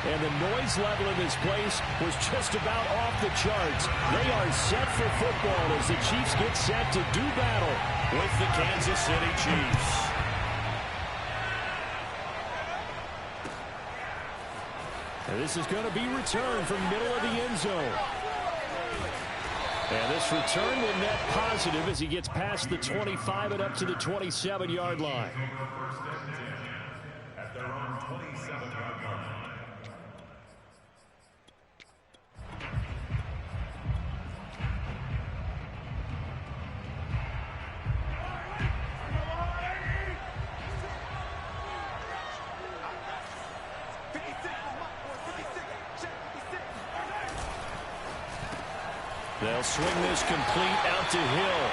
And the noise level in this place was just about off the charts. They are set for football as the Chiefs get set to do battle with the Kansas City Chiefs. And this is going to be returned from middle of the end zone. And this return will net positive as he gets past the 25 and up to the 27-yard line. At their own 27-yard line. They'll swing this complete out to Hill.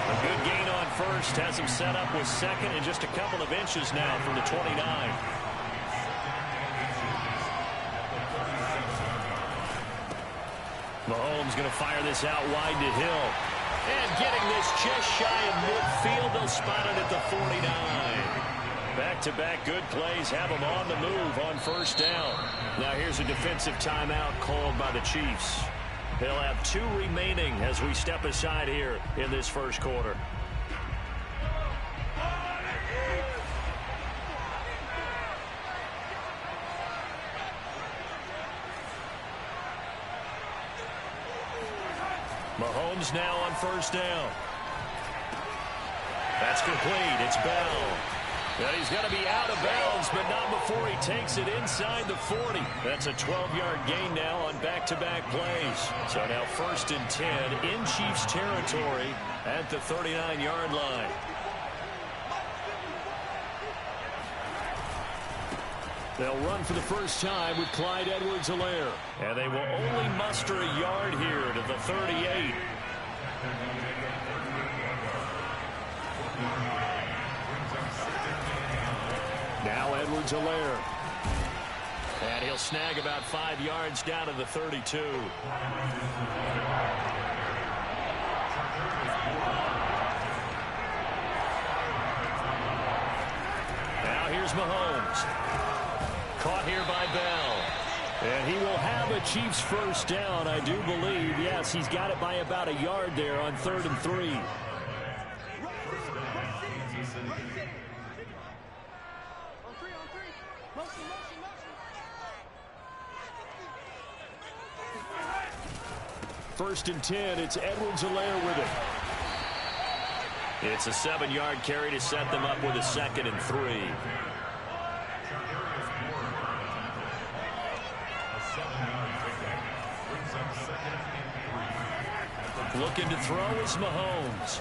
A good gain on first. Has him set up with second and just a couple of inches now from the 29. Mahomes going to fire this out wide to Hill. And getting this just shy of midfield. They'll spot it at the 49. Back-to-back good plays have them on the move on first down. Now here's a defensive timeout called by the Chiefs. They'll have 2 remaining as we step aside here in this first quarter. Mahomes now on first down. That's complete. It's Bell. Well, he's going to be out of bounds, but not before he takes it inside the 40. That's a 12-yard gain now on back-to-back plays. So now 1st and 10 in Chiefs territory at the 39-yard line. They'll run for the first time with Clyde Edwards-Helaire. And they will only muster a yard here to the 38. Now Edwards-Helaire. And he'll snag about 5 yards down to the 32. Now here's Mahomes. Caught here by Bell. And he will have a Chiefs first down, I do believe. Yes, he's got it by about a yard there on 3rd and 3. First and 10, it's Edwards-Helaire with it. It's a 7-yard carry to set them up with a 2nd and 3. Looking to throw is Mahomes.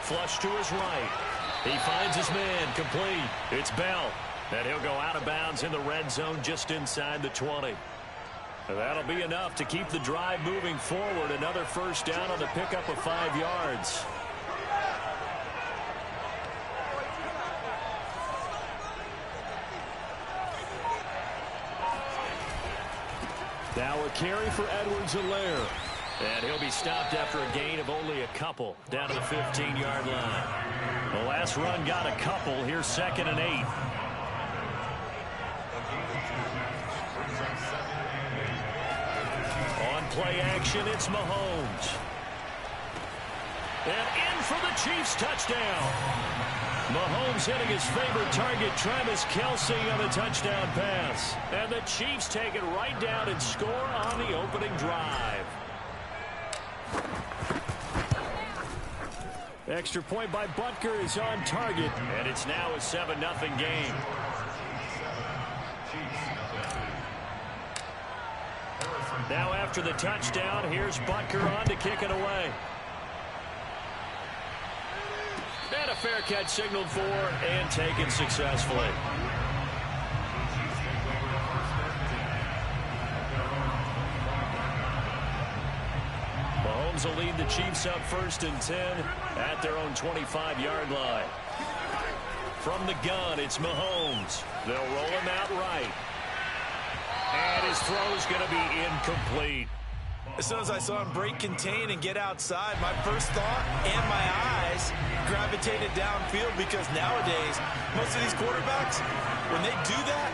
Flush to his right. He finds his man, complete. It's Bell. And he'll go out of bounds in the red zone just inside the 20. That'll be enough to keep the drive moving forward. Another first down on the pickup of 5 yards. Now a carry for Edwards-Helaire. And he'll be stopped after a gain of only a couple down to the 15-yard line. The last run got a couple. Here's 2nd and 8. On play action, it's Mahomes. And in for the Chiefs touchdown. Mahomes hitting his favorite target, Travis Kelce, on the touchdown pass. And the Chiefs take it right down and score on the opening drive. Extra point by Butker is on target. And it's now a 7-0 game. Now after the touchdown, here's Butker on to kick it away. And a fair catch signaled for and taken successfully. Mahomes will lead the Chiefs up 1st and 10 at their own 25-yard line. From the gun, it's Mahomes. They'll roll him out right. And his throw is going to be incomplete. As soon as I saw him break contain and get outside, my first thought and my eyes gravitated downfield, because nowadays, most of these quarterbacks, when they do that,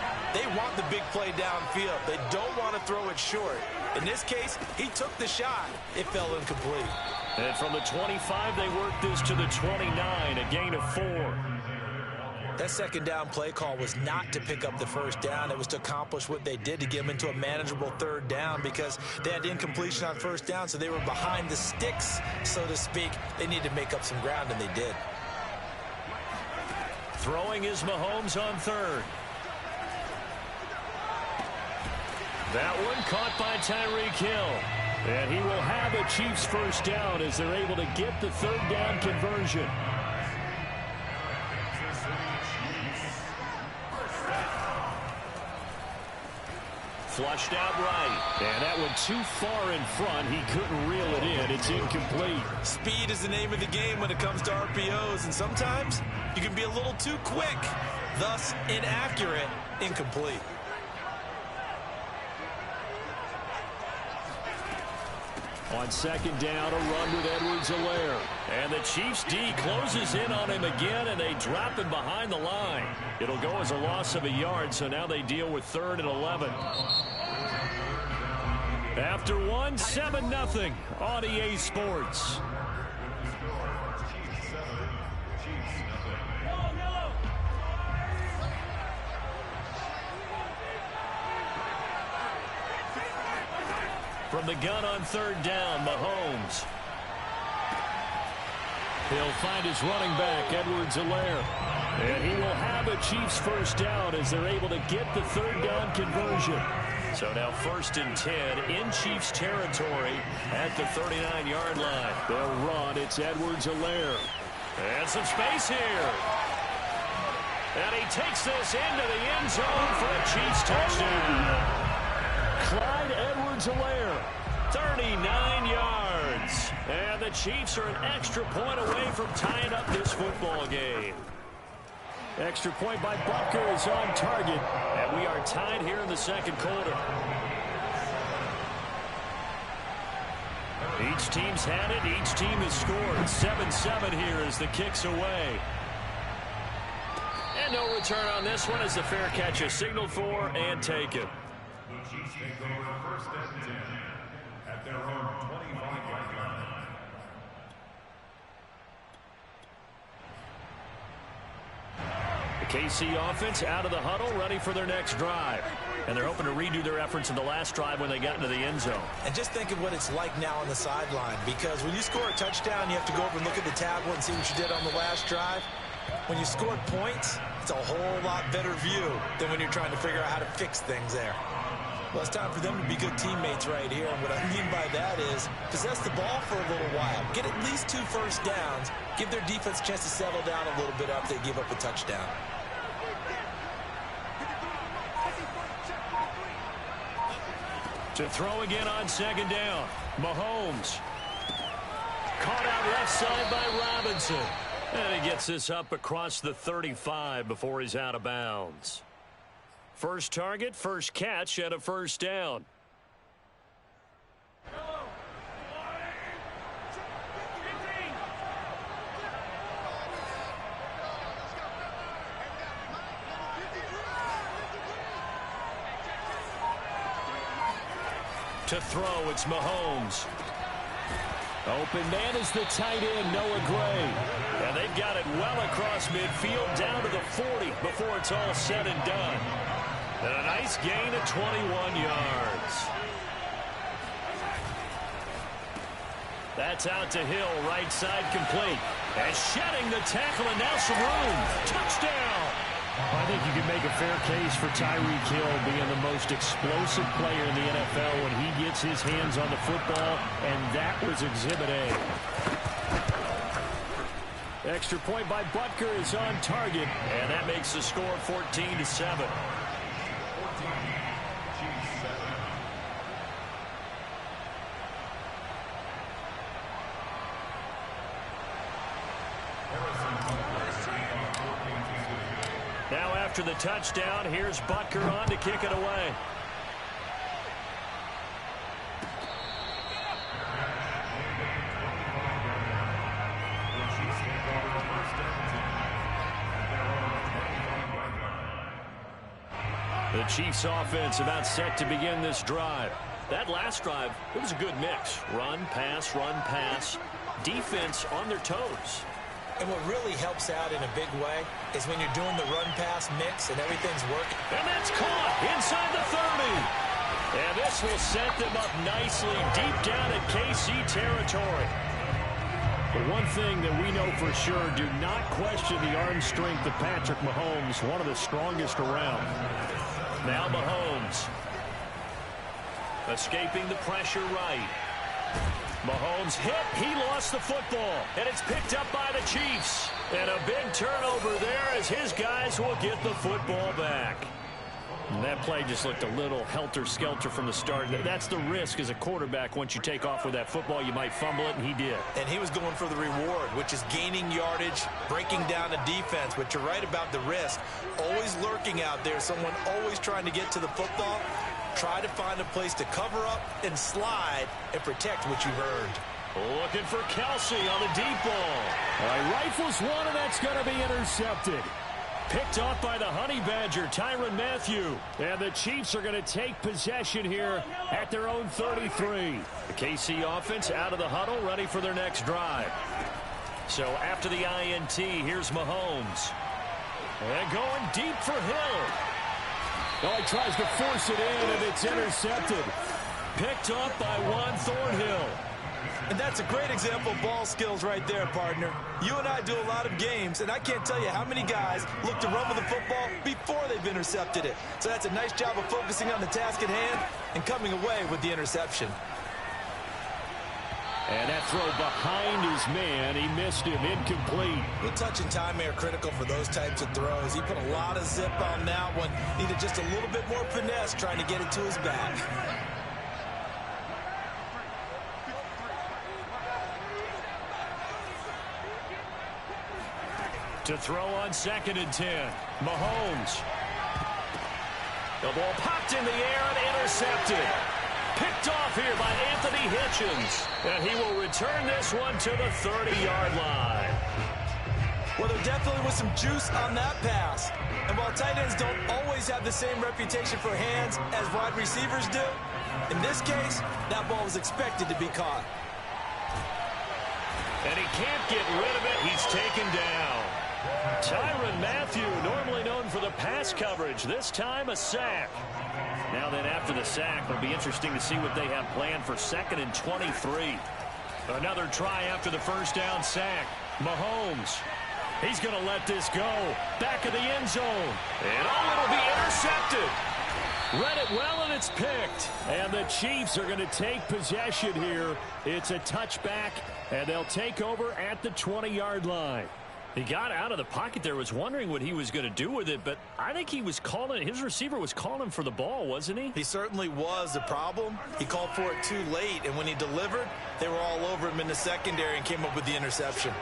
play downfield. They don't want to throw it short. In this case, he took the shot. It fell incomplete. And from the 25, they work this to the 29, a gain of 4. That second down play call was not to pick up the first down. It was to accomplish what they did, to get them into a manageable third down, because they had incompletion on first down, so they were behind the sticks, so to speak. They needed to make up some ground, and they did. Throwing is Mahomes on third. That one caught by Tyreek Hill. And he will have a Chiefs first down as they're able to get the third down conversion. Flushed out right. And that one too far in front. He couldn't reel it in. It's incomplete. Speed is the name of the game when it comes to RPOs, and sometimes you can be a little too quick. Thus, inaccurate, incomplete. On second down, a run with Edwards-Helaire. And the Chiefs D closes in on him again, and they drop him behind the line. It'll go as a loss of a yard, so now they deal with 3rd and 11. After one, 7-0 on EA Sports. From the gun on third down, Mahomes. He'll find his running back, Edwards-Helaire. And he will have a Chiefs first down as they're able to get the third down conversion. So now 1st and 10 in Chiefs territory at the 39-yard line. They'll run. It's Edwards-Helaire. And some space here. And he takes this into the end zone for a Chiefs touchdown. Clyde Edwards-Helaire, 39 yards. And the Chiefs are an extra point away from tying up this football game. Extra point by Butker is on target. And we are tied here in the second quarter. Each team's had it. Each team has scored. 7-7 here as the kick's away. And no return on this one as the fair catch is signaled for and taken. The Chiefs take over 1st and 10 at their own 25-yard line. The KC offense out of the huddle, ready for their next drive. And they're hoping to redo their efforts in the last drive when they got into the end zone. And just think of what it's like now on the sideline, because when you score a touchdown, you have to go over and look at the tablet and see what you did on the last drive. When you scored points, it's a whole lot better view than when you're trying to figure out how to fix things there. Well, it's time for them to be good teammates right here. And what I mean by that is possess the ball for a little while. Get at least 2 first downs. Give their defense a chance to settle down a little bit after they give up a touchdown. To throw again on second down. Mahomes. Caught out left side by Robinson. And he gets this up across the 35 before he's out of bounds. First target, first catch, and a first down. To throw, it's Mahomes. Open man is the tight end, Noah Gray. And they've got it well across midfield down to the 40 before it's all said and done. And a nice gain of 21 yards. That's out to Hill, right side complete. And shedding the tackle, and now some room. Touchdown! I think you can make a fair case for Tyreek Hill being the most explosive player in the NFL when he gets his hands on the football, and that was Exhibit A. Extra point by Butker is on target, and that makes the score 14-7. Now after the touchdown, here's Butker on to kick it away. The Chiefs offense about set to begin this drive. That last drive, it was a good mix. Run, pass, defense on their toes. And what really helps out in a big way is when you're doing the run-pass mix and everything's working. And that's caught inside the 30. And this will set them up nicely deep down at KC territory. But one thing that we know for sure, do not question the arm strength of Patrick Mahomes, one of the strongest around. Now Mahomes. Escaping the pressure right. Mahomes hit. He lost the football. And it's picked up by the Chiefs. And a big turnover there as his guys will get the football back. And that play just looked a little helter-skelter from the start. That's the risk as a quarterback. Once you take off with that football, you might fumble it, and he did. And he was going for the reward, which is gaining yardage, breaking down the defense. But you're right about the risk. Always lurking out there, someone always trying to get to the football. Try to find a place to cover up and slide and protect what you've earned. Looking for Kelsey on the deep ball. Rifles one, and that's going to be intercepted. Picked off by the Honey Badger, Tyrann Mathieu. And the Chiefs are going to take possession here at their own 33. The KC offense out of the huddle, ready for their next drive. So after the INT, here's Mahomes. And going deep for Hill. Oh, he tries to force it in, and it's intercepted. Picked off by Juan Thornhill. And that's a great example of ball skills right there, partner. You and I do a lot of games, and I can't tell you how many guys look to run with the football before they've intercepted it. So that's a nice job of focusing on the task at hand and coming away with the interception. And that throw behind his man, he missed him, incomplete. The touch and time are critical for those types of throws. He put a lot of zip on that one. Needed just a little bit more finesse trying to get it to his back. To throw on 2nd and 10. Mahomes. The ball popped in the air and intercepted. Picked off here by Anthony Hitchens. And he will return this one to the 30-yard line. Well, there definitely was some juice on that pass. And while tight ends don't always have the same reputation for hands as wide receivers do, in this case, that ball was expected to be caught. And he can't get rid of it. He's taken down. Tyrann Mathieu, normally known for the pass coverage, this time a sack. Now then, after the sack, it'll be interesting to see what they have planned for 2nd and 23. Another try after the first down sack. Mahomes. He's going to let this go. Back of the end zone. And it'll be intercepted. Read it well, and it's picked. And the Chiefs are going to take possession here. It's a touchback, and they'll take over at the 20-yard line. He got out of the pocket there, was wondering what he was going to do with it, but I think he was calling, his receiver was calling for the ball, wasn't he? He certainly was. The problem, he called for it too late, and when he delivered, they were all over him in the secondary and came up with the interception.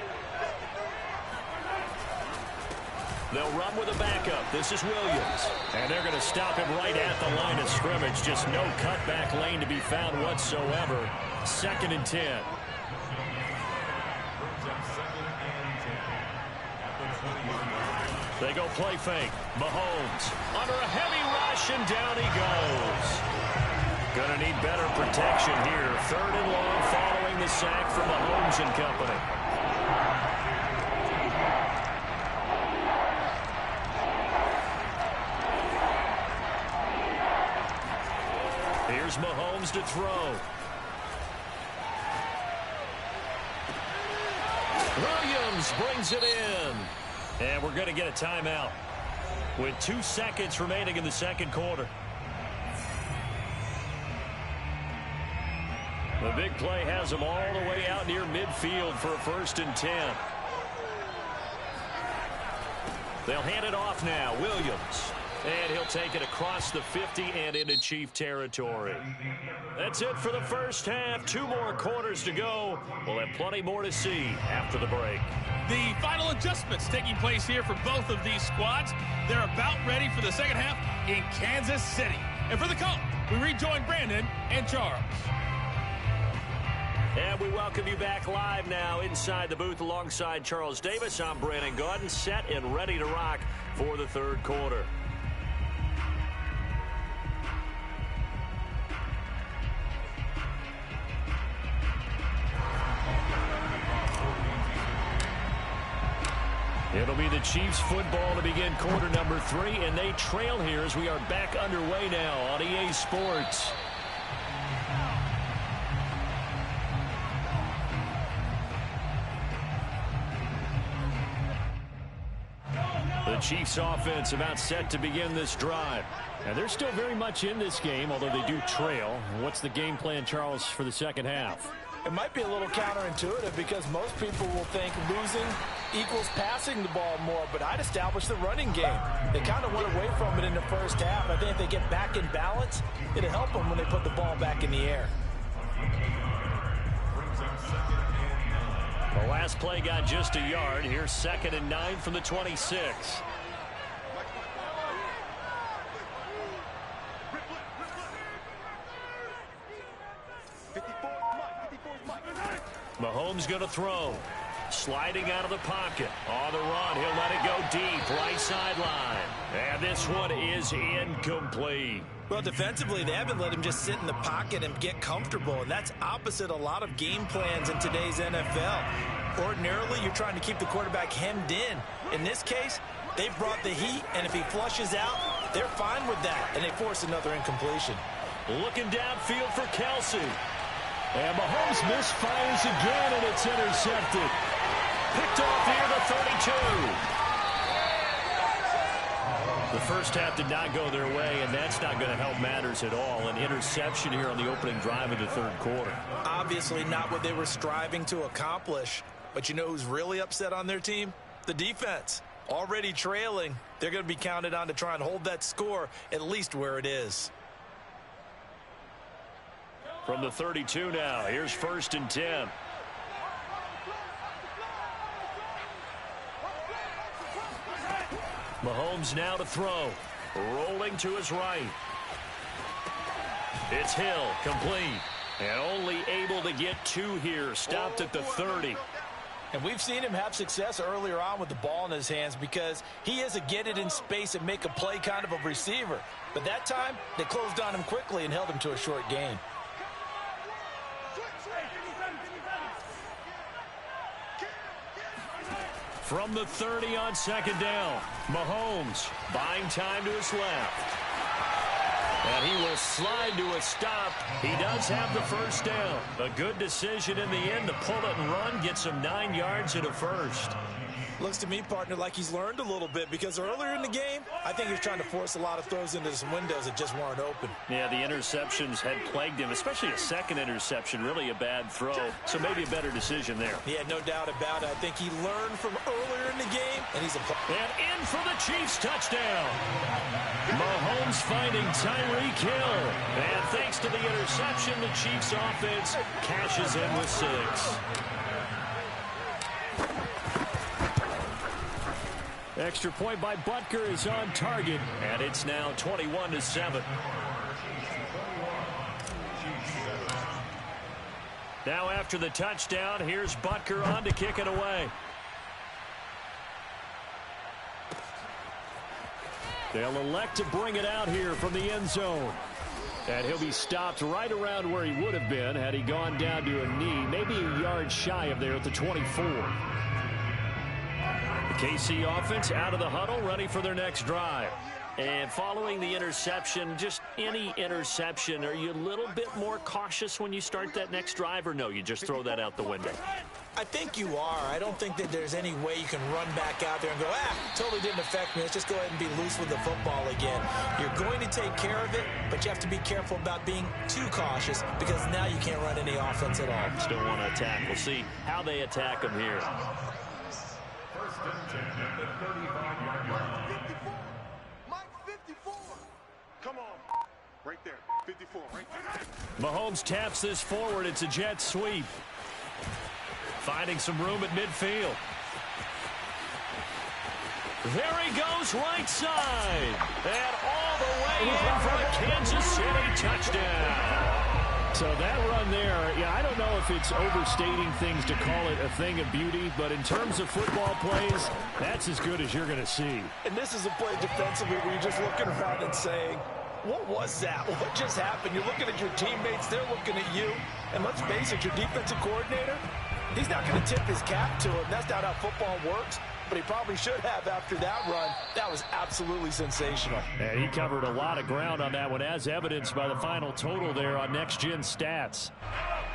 They'll run with a backup. This is Williams. And they're going to stop him right at the line of scrimmage. Just no cutback lane to be found whatsoever. 2nd and 10. They go play fake. Mahomes under a heavy rush, and down he goes. Gonna need better protection here. 3rd and long following the sack from Mahomes and company. Here's Mahomes to throw. Williams brings it in. And we're going to get a timeout with 2 seconds remaining in the second quarter. The big play has them all the way out near midfield for a 1st and 10. They'll hand it off now. Williams. And he'll take it across the 50 and into Chief territory. That's it for the first half. 2 more quarters to go. We'll have plenty more to see after the break. The final adjustments taking place here for both of these squads. They're about ready for the second half in Kansas City. And for the call, we rejoin Brandon and Charles. And we welcome you back live now inside the booth alongside Charles Davis. I'm Brandon Gaudin, set and ready to rock for the third quarter. It'll be the Chiefs football to begin quarter number 3, and they trail here as we are back underway now on EA Sports. The Chiefs offense about set to begin this drive. And they're still very much in this game, although they do trail. What's the game plan, Charles, for the second half? It might be a little counterintuitive because most people will think losing equals passing the ball more, but I'd establish the running game. They kind of went away from it in the first half. I think if they get back in balance, it'll help them when they put the ball back in the air. The last play got just a yard. Here's 2nd and 9 from the 26. Mahomes going to throw. Sliding out of the pocket. On the run. He'll let it go deep. Right sideline. And this one is incomplete. Well, defensively, they haven't let him just sit in the pocket and get comfortable, and that's opposite a lot of game plans in today's NFL. Ordinarily, you're trying to keep the quarterback hemmed in. In this case, they've brought the heat, and if he flushes out, they're fine with that, and they force another incompletion. Looking downfield for Kelsey. And Mahomes misfires again, and it's intercepted. Picked off here to 32. The first half did not go their way, and that's not going to help matters at all. An interception here on the opening drive of the third quarter. Obviously not what they were striving to accomplish. But you know who's really upset on their team? The defense. Already trailing. They're going to be counted on to try and hold that score at least where it is. From the 32 now, here's 1st and 10. Mahomes now to throw. Rolling to his right. It's Hill, complete. And only able to get 2 here. Stopped at the 30. And we've seen him have success earlier on with the ball in his hands because he is a get it in space and make a play kind of a receiver. But that time, they closed on him quickly and held him to a short gain. From the 30 on 2nd down, Mahomes buying time to his left. And he will slide to a stop. He does have the first down. A good decision in the end to pull it and run, get some 9 yards and a first. Looks to me, partner, like he's learned a little bit because earlier in the game, I think he was trying to force a lot of throws into some windows that just weren't open. Yeah, the interceptions had plagued him, especially a second interception, really a bad throw. So maybe a better decision there. Yeah, no doubt about it. I think he learned from earlier in the game, and he's and in for the Chiefs touchdown. Mahomes finding Tyreek Hill. And thanks to the interception, the Chiefs offense cashes in with 6. Extra point by Butker is on target, and it's now 21-7. Now after the touchdown, here's Butker on to kick it away. They'll elect to bring it out here from the end zone. And he'll be stopped right around where he would have been had he gone down to a knee, maybe a yard shy of there at the 24. KC offense out of the huddle, ready for their next drive. And following the interception, just any interception, are you a little bit more cautious when you start that next drive, or no, you just throw that out the window? I think you are. I don't think that there's any way you can run back out there and go, totally didn't affect me. Let's just go ahead and be loose with the football again. You're going to take care of it, but you have to be careful about being too cautious because now you can't run any offense at all. Still want to attack. We'll see how they attack them here. 1st and 10 at the 35-yard line. 54. Mike, 54. Come on. Right there. 54. Right there. Mahomes taps this forward. It's a jet sweep. Finding some room at midfield. There he goes, right side. And all the way in for a Kansas City touchdown. So that run there, yeah, I don't know if it's overstating things to call it a thing of beauty, but in terms of football plays, that's as good as you're going to see. And this is a play defensively where you're just looking around and saying, what was that? What just happened? You're looking at your teammates, they're looking at you, and let's face it, your defensive coordinator, he's not going to tip his cap to him. That's not how football works. but he probably should have after that run. That was absolutely sensational. And he covered a lot of ground on that one, as evidenced by the final total there on Next Gen Stats.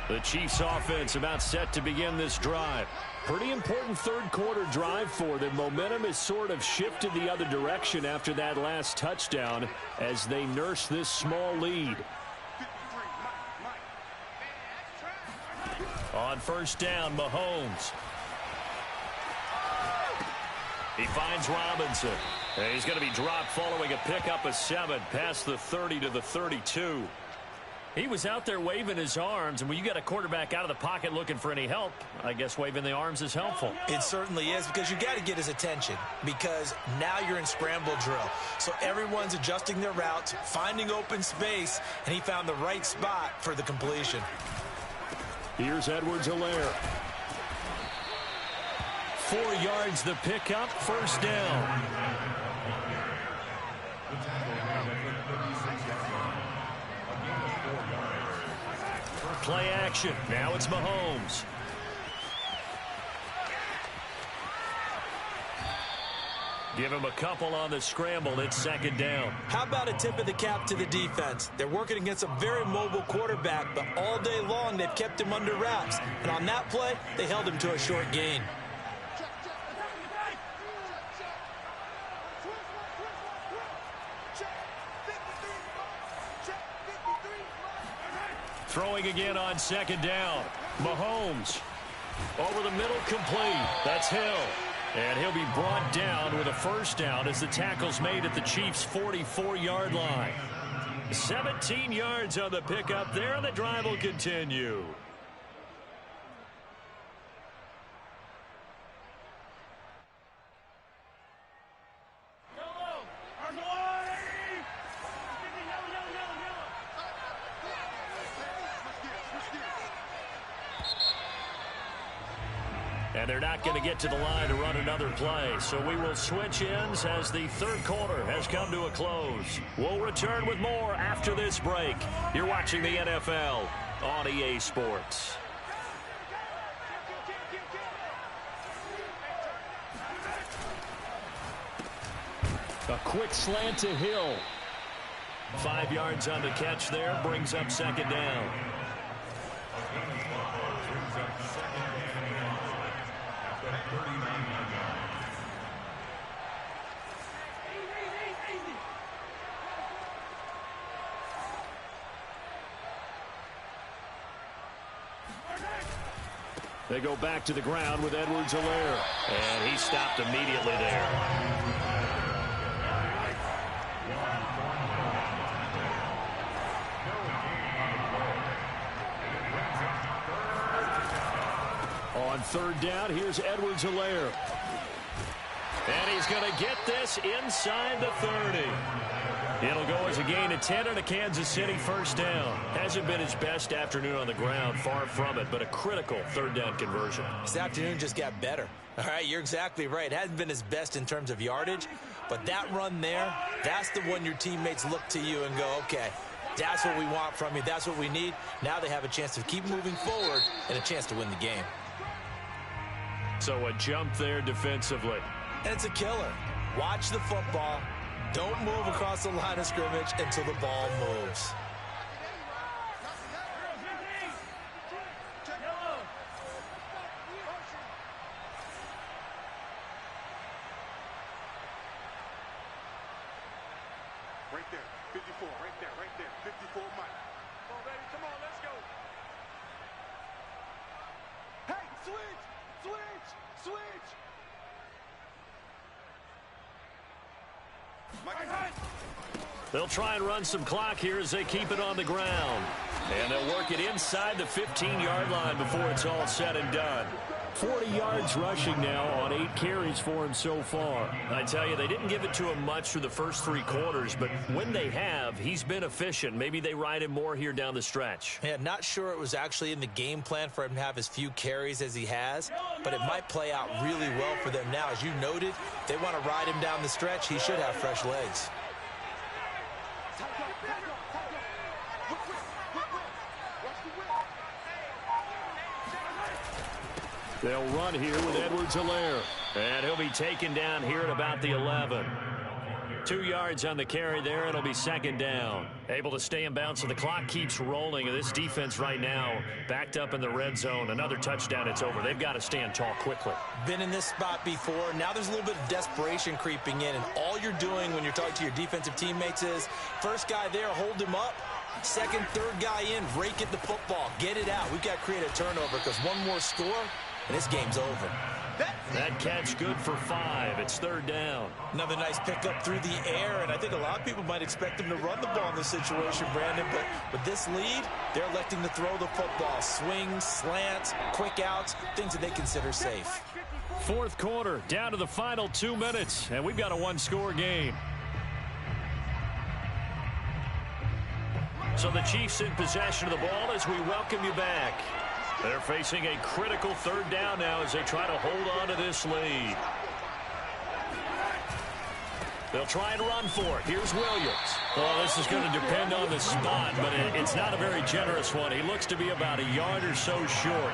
The Chiefs offense about set to begin this drive. Pretty important third quarter drive for them. Momentum has sort of shifted the other direction after that last touchdown as they nurse this small lead. On first down, Mahomes. He finds Robinson. And he's going to be dropped following a pickup of 7 past the 30 to the 32. He was out there waving his arms, and when you got a quarterback out of the pocket looking for any help, I guess waving the arms is helpful. It certainly is, because you got to get his attention, because now you're in scramble drill. So everyone's adjusting their routes, finding open space, and he found the right spot for the completion. Here's Edwards-Helaire. 4 yards the pickup, first down. Play action. Now it's Mahomes. Give him a couple on the scramble. It's second down. How about a tip of the cap to the defense? They're working against a very mobile quarterback, but all day long they've kept him under wraps. And on that play, they held him to a short gain. Throwing again on second down. Mahomes. Over the middle, complete. That's Hill. And he'll be brought down with a first down as the tackle's made at the Chiefs' 44-yard line. 17 yards on the pickup there, and the drive will continue. And they're not going to get to the line to run another play. So we will switch ends as the third quarter has come to a close. We'll return with more after this break. You're watching the NFL on EA Sports. A quick slant to Hill. 5 yards on the catch there. Brings up second down. They go back to the ground with Edwards-Helaire. And he stopped immediately there. On third down, here's Edwards-Helaire. And he's going to get this inside the 30. It'll go as a gain of 10 and a Kansas City first down. Hasn't been his best afternoon on the ground, far from it, but a critical third down conversion. This afternoon just got better. All right, you're exactly right. It hasn't been his best in terms of yardage, but that run there, that's the one your teammates look to you and go, okay, that's what we want from you. That's what we need. Now they have a chance to keep moving forward and a chance to win the game. So a jump there defensively. And it's a killer. Watch the football. Don't move across the line of scrimmage until the ball moves. Right there, 54, right there, 54, Mike. Come on, baby, come on, let's go. Hey, switch! They'll try and run some clock here as they keep it on the ground. And they'll work it inside the 15-yard line before it's all said and done. 40 yards rushing now on 8 carries for him so far. I tell you, they didn't give it to him much through the first 3 quarters, but when they have, he's been efficient. Maybe they ride him more here down the stretch. Yeah, not sure it was actually in the game plan for him to have as few carries as he has, but it might play out really well for them now. As you noted, if they want to ride him down the stretch, he should have fresh legs. They'll run here with Edwards-Helaire. And he'll be taken down here at about the 11. 2 yards on the carry there. It'll be second down. Able to stay in bounds, so the clock keeps rolling. And this defense right now backed up in the red zone. Another touchdown, it's over. They've got to stand tall quickly. Been in this spot before. Now there's a little bit of desperation creeping in. And all you're doing when you're talking to your defensive teammates is, first guy there, hold him up. Second, third guy in, rake at the football. Get it out. We've got to create a turnover because one more score, and this game's over. That catch good for 5. It's third down. Another nice pickup through the air, and I think a lot of people might expect them to run the ball in this situation, Brandon, but with this lead, they're electing to throw the football. Swings, slants, quick outs, things that they consider safe. Fourth quarter, down to the final 2 minutes, and we've got a one-score game. So the Chiefs in possession of the ball as we welcome you back. They're facing a critical third down now as they try to hold on to this lead. They'll try and run for it. Here's Williams. Well, this is going to depend on the spot, but it's not a very generous one. He looks to be about a yard or so short.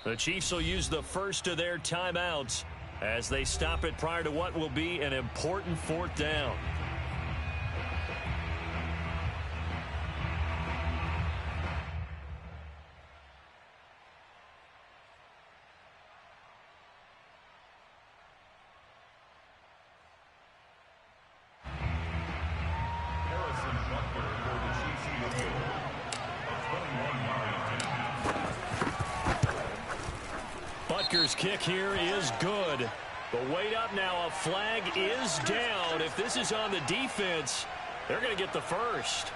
The Chiefs will use the first of their timeouts as they stop it prior to what will be an important fourth down. Butker's kick here is good. But wait up now. A flag is down. If this is on the defense, they're going to get the first.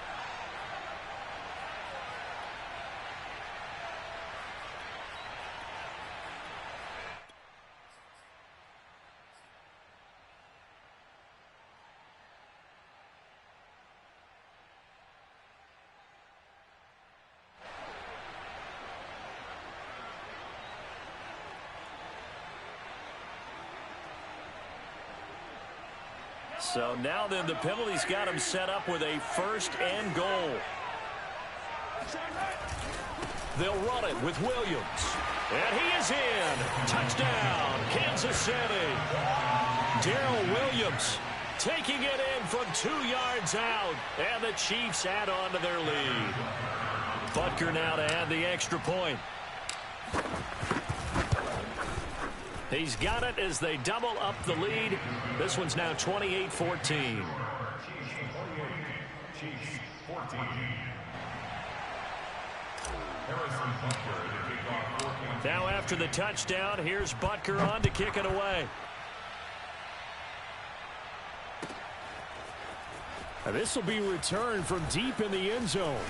So now then the penalty's got him set up with a first and goal. They'll run it with Williams. And he is in. Touchdown, Kansas City. Darrell Williams taking it in from 2 yards out. And the Chiefs add on to their lead. Butker now to add the extra point. He's got it as they double up the lead. This one's now 28-14. Now after the touchdown, here's Butker on to kick it away. Now this will be returned from deep in the end zone.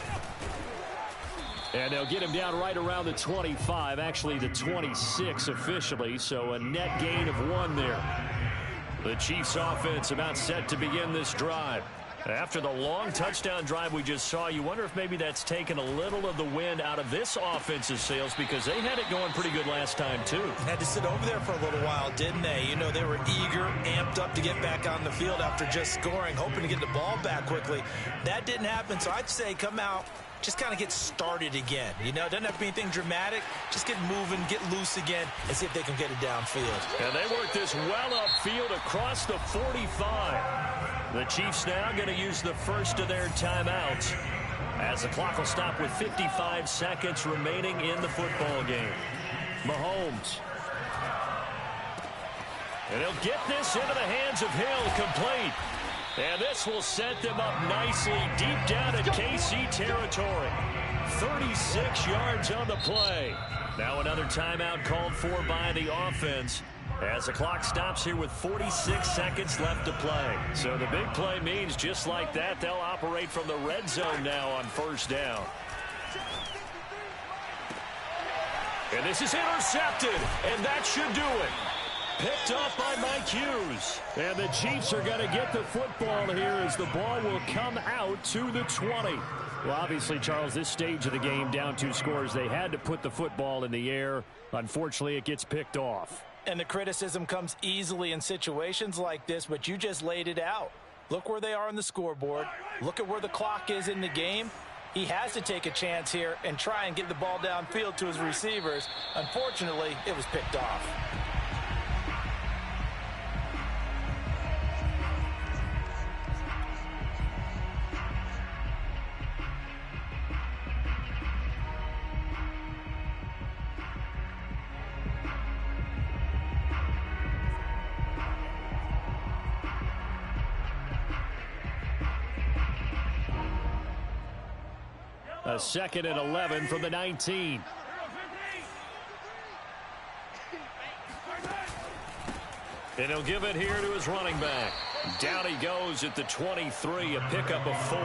And they'll get him down right around the 25, actually the 26 officially, so a net gain of 1 there. The Chiefs offense about set to begin this drive. After the long touchdown drive we just saw, you wonder if maybe that's taken a little of the wind out of this offense's sails because they had it going pretty good last time too. Had to sit over there for a little while, didn't they? You know, they were eager, amped up to get back on the field after just scoring, hoping to get the ball back quickly. That didn't happen, so I'd say come out, just kind of get started again. You know, it doesn't have to be anything dramatic. Just get moving, get loose again, and see if they can get it downfield. And they work this well upfield across the 45. The Chiefs now going to use the first of their timeouts as the clock will stop with 55 seconds remaining in the football game. Mahomes. And he'll get this into the hands of Hill, complete. And this will set them up nicely deep down in KC territory. 36 yards on the play. Now another timeout called for by the offense as the clock stops here with 46 seconds left to play. So the big play means just like that, they'll operate from the red zone now on first down. And this is intercepted, and that should do it. Picked up by Mike Hughes. And the Chiefs are going to get the football here as the ball will come out to the 20. Well, obviously, Charles, this stage of the game, down 2 scores, they had to put the football in the air. Unfortunately, it gets picked off. And the criticism comes easily in situations like this, but you just laid it out. Look where they are on the scoreboard. Look at where the clock is in the game. He has to take a chance here and try and get the ball downfield to his receivers. Unfortunately, it was picked off. A 2nd and 11 from the 19. And he'll give it here to his running back. Down he goes at the 23, a pickup of 4.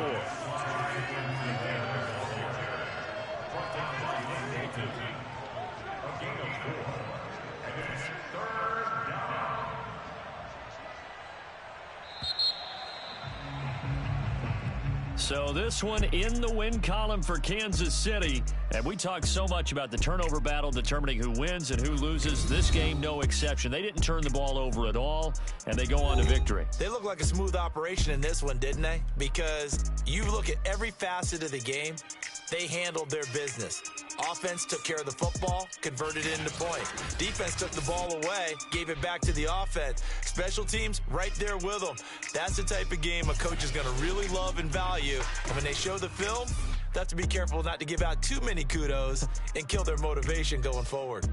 So this one in the win column for Kansas City. And we talk so much about the turnover battle determining who wins and who loses. This game, no exception. They didn't turn the ball over at all, and they go on to victory. They look like a smooth operation in this one, didn't they? Because you look at every facet of the game, they handled their business. Offense took care of the football, converted it into points. Defense took the ball away, gave it back to the offense. Special teams, right there with them. That's the type of game a coach is going to really love and value. And when they show the film, they have to be careful not to give out too many kudos and kill their motivation going forward.